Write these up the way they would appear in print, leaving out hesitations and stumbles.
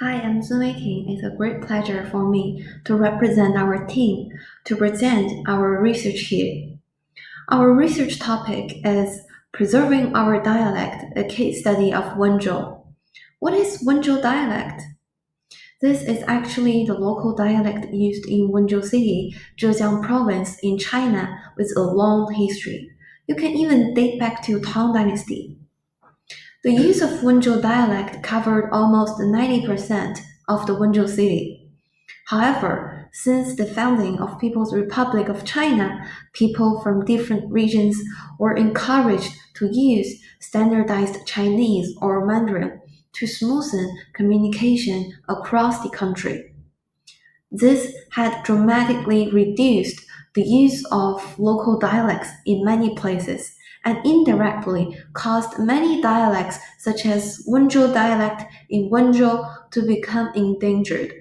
Hi, I'm Ting. It's a great pleasure for me to represent our team to present our research here. Our research topic is Preserving Our Dialect, a case study of Wenzhou. What is Wenzhou dialect? This is actually the local dialect used in Wenzhou City, Zhejiang province in China with a long history. You can even date back to Tang Dynasty. The use of Wenzhou dialect covered almost 90% of the Wenzhou city. However, since the founding of People's Republic of China, people from different regions were encouraged to use standardized Chinese or Mandarin to smoothen communication across the country. This had dramatically reduced the use of local dialects in many places and indirectly caused many dialects such as Wenzhou dialect in Wenzhou to become endangered.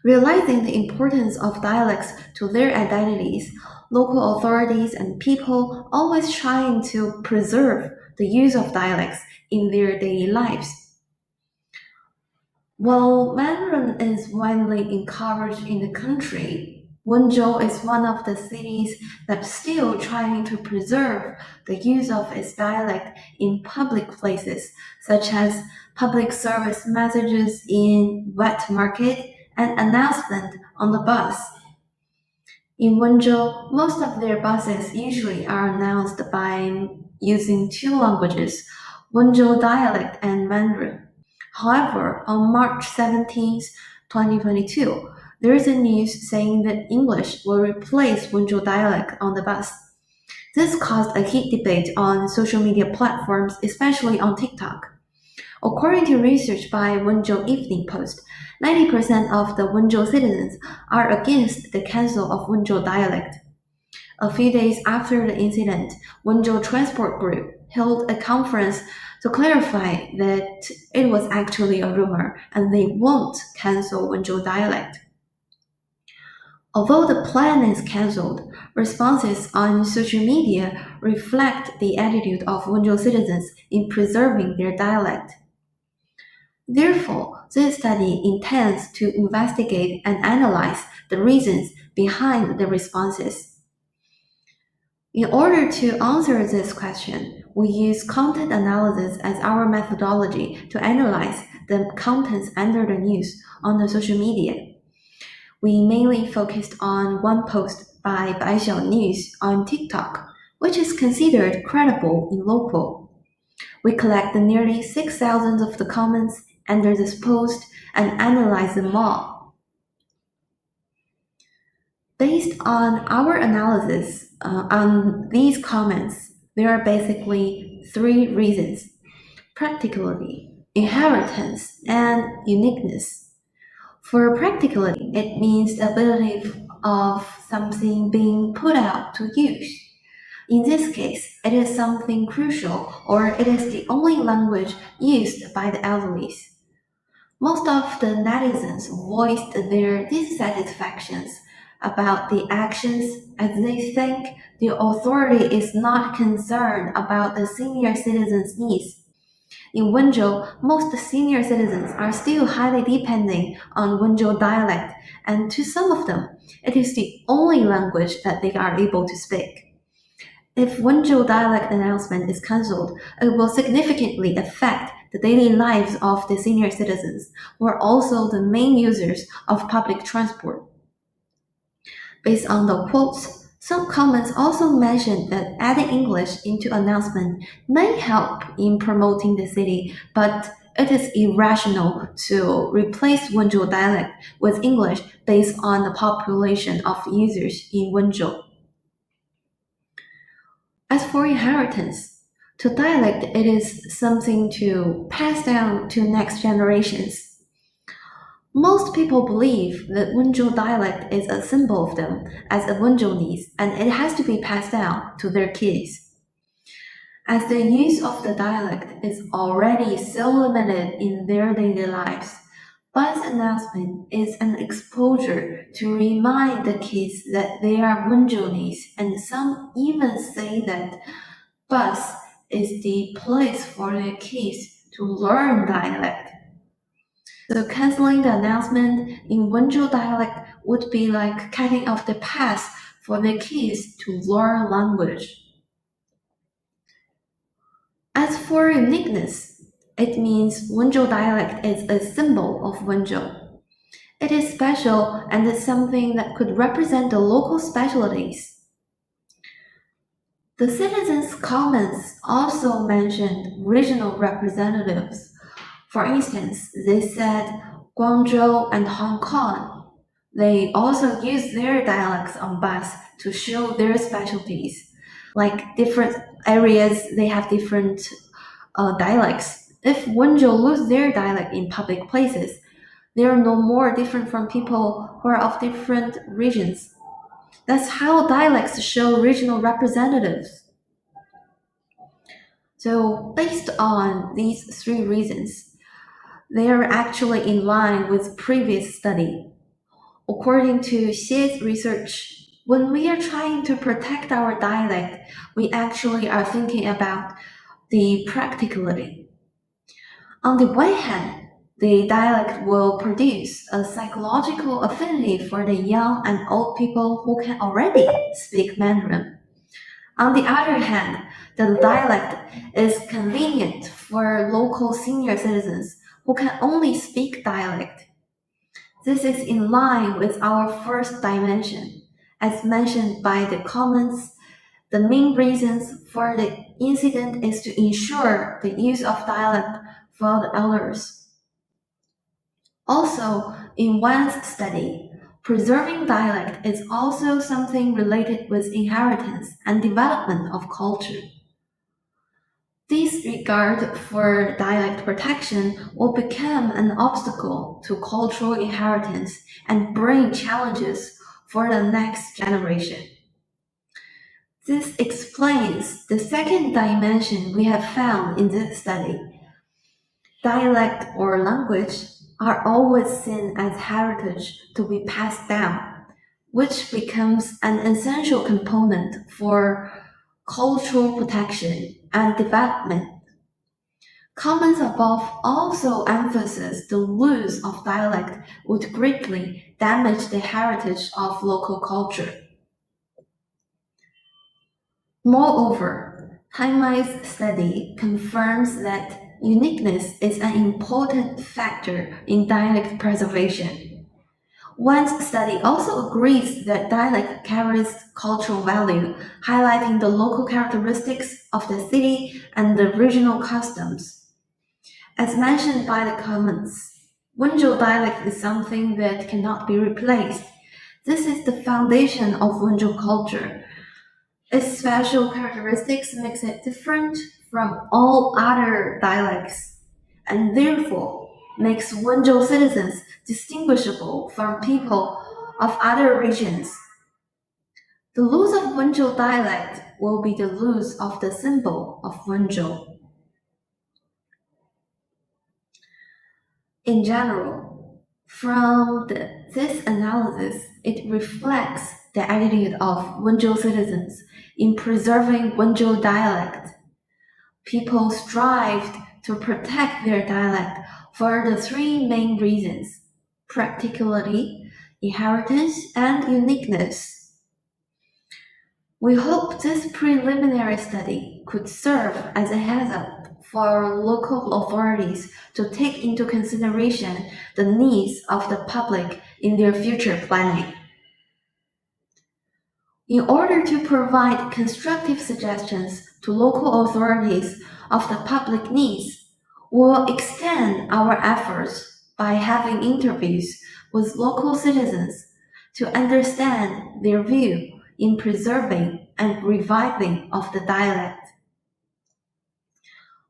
Realizing the importance of dialects to their identities, local authorities and people always trying to preserve the use of dialects in their daily lives. While Mandarin is widely encouraged in the country, Wenzhou is one of the cities that's still trying to preserve the use of its dialect in public places, such as public service messages in wet market and announcement on the bus. In Wenzhou, most of their buses usually are announced by using two languages, Wenzhou dialect and Mandarin. However, on March 17, 2022, there is a news saying that English will replace Wenzhou dialect on the bus. This caused a heat debate on social media platforms, especially on TikTok. According to research by Wenzhou Evening Post, 90% of the Wenzhou citizens are against the cancel of Wenzhou dialect. A few days after the incident, Wenzhou Transport Group held a conference to clarify that it was actually a rumor and they won't cancel Wenzhou dialect. Although the plan is cancelled, responses on social media reflect the attitude of Wenzhou citizens in preserving their dialect. Therefore, this study intends to investigate and analyze the reasons behind the responses. In order to answer this question, we use content analysis as our methodology to analyze the contents under the news on the social media. We mainly focused on one post by Xiao News on TikTok, which is considered credible in local. We collected nearly 6,000 of the comments under this post and analyze them all. Based on our analysis on these comments, there are basically three reasons: practicality, inheritance, and uniqueness. For practicality, it means the ability of something being put out to use. In this case, it is something crucial or it is the only language used by the elderly. Most of the netizens voiced their dissatisfactions about the actions as they think the authority is not concerned about the senior citizens' needs. In Wenzhou, most senior citizens are still highly dependent on Wenzhou dialect, and to some of them, it is the only language that they are able to speak. If Wenzhou dialect announcement is cancelled, it will significantly affect the daily lives of the senior citizens, who are also the main users of public transport. Based on the quotes, some comments also mentioned that adding English into announcement may help in promoting the city, but it is irrational to replace Wenzhou dialect with English based on the population of users in Wenzhou. As for inheritance, to dialect it is something to pass down to next generations. Most people believe that Wenzhou dialect is a symbol of them as a Wenzhounese and it has to be passed down to their kids. As the use of the dialect is already so limited in their daily lives, bus announcement is an exposure to remind the kids that they are Wenzhounese, and some even say that bus is the place for their kids to learn dialect. So canceling the announcement in Wenzhou dialect would be like cutting off the path for the kids to learn language. As for uniqueness, it means Wenzhou dialect is a symbol of Wenzhou. It is special and is something that could represent the local specialties. The citizens' comments also mentioned regional representatives. For instance, they said Guangzhou and Hong Kong. They also use their dialects on bus to show their specialties. Like different areas, they have different dialects. If Wenzhou lose their dialect in public places, they are no more different from people who are of different regions. That's how dialects show regional representatives. So, based on these three reasons, they are actually in line with previous study. According to Xiao's research, when we are trying to protect our dialect, we actually are thinking about the practicality. On the one hand, the dialect will produce a psychological affinity for the young and old people who can already speak Mandarin. On the other hand, the dialect is convenient for local senior citizens who can only speak dialect. This is in line with our first dimension. As mentioned by the comments, the main reasons for the incident is to ensure the use of dialect for the elders. Also, in Wang's study, preserving dialect is also something related with inheritance and development of culture. This regard for dialect protection will become an obstacle to cultural inheritance and bring challenges for the next generation. This explains the second dimension we have found in this study. Dialect or language are always seen as heritage to be passed down, which becomes an essential component for cultural protection and development. Comments above also emphasize the loss of dialect would greatly damage the heritage of local culture. Moreover, Heng's study confirms that uniqueness is an important factor in dialect preservation. Wang's study also agrees that dialect carries cultural value, highlighting the local characteristics of the city and the regional customs. As mentioned by the comments, Wenzhou dialect is something that cannot be replaced. This is the foundation of Wenzhou culture. Its special characteristics makes it different from all other dialects, and therefore makes Wenzhou citizens distinguishable from people of other regions. The loss of Wenzhou dialect will be the loss of the symbol of Wenzhou. In general, from this analysis, it reflects the attitude of Wenzhou citizens in preserving Wenzhou dialect. People strived to protect their dialect for the three main reasons: practicality, inheritance, and uniqueness. We hope this preliminary study could serve as a heads-up for local authorities to take into consideration the needs of the public in their future planning. In order to provide constructive suggestions to local authorities of the public needs, we will extend our efforts by having interviews with local citizens to understand their view in preserving and reviving of the dialect.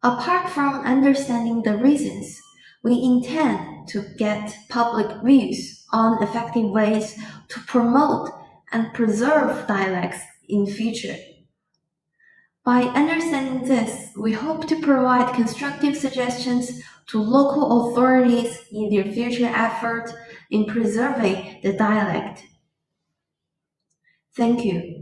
Apart from understanding the reasons, we intend to get public views on effective ways to promote and preserve dialects in future. By understanding this, we hope to provide constructive suggestions to local authorities in their future effort in preserving the dialect. Thank you.